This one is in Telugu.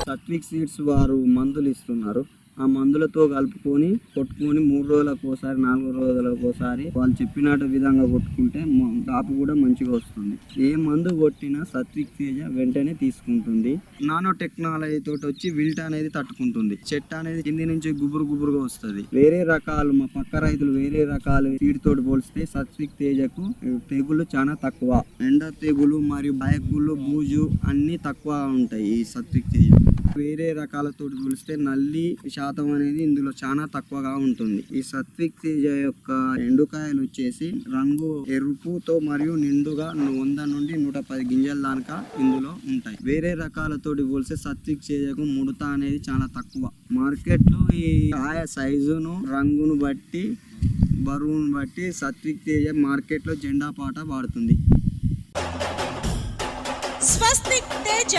సత్విక్ సీడ్స్ వారు మందులు ఇస్తున్నారు. ఆ మందులతో కలుపుకొని కొట్టుకొని 3 రోజులకు ఒకసారి 4 రోజులకు ఒకసారి వాళ్ళు చెప్పినట్టు విధంగా కొట్టుకుంటే కాపు కూడా మంచిగా వస్తుంది. ఏ మందు కొట్టినా సత్విక్ తేజ వెంటనే తీసుకుంటుంది. నానో టెక్నాలజీ తోటి వచ్చి విల్ట్ అనేది తట్టుకుంటుంది. చెట్టు అనేది కింది నుంచి గుబురుగా వస్తుంది. వేరే రకాలు మా పక్క రైతులు వేరే రకాలు సీడ్ తోటి పోలిస్తే సత్విక్ తేజకు తెగులు చాలా తక్కువ. ఎండ తెగులు మరియు బాయకులు బూజు అన్ని తక్కువ ఉంటాయి ఈ సత్విక్ తేజ. వేరే రకాలతో పోలిస్తే నల్లి శాతం అనేది ఇందులో చాలా తక్కువగా ఉంటుంది. ఈ సత్విక్ తేజ యొక్క ఎండుకాయలు వచ్చేసి రంగు ఎరుపుతో మరియు నిండుగా 100 నుండి 110 గింజల దాకా ఇందులో ఉంటాయి. వేరే రకాలతోటి పోలిస్తే సత్విక్ తేజకు ముడత అనేది చాలా తక్కువ. మార్కెట్లో ఈ కాయ సైజును రంగును బట్టి బరువును బట్టి సత్విక్ తేజ మార్కెట్లో జెండా పాట వాడుతుంది. స్వస్తిక్ తేజ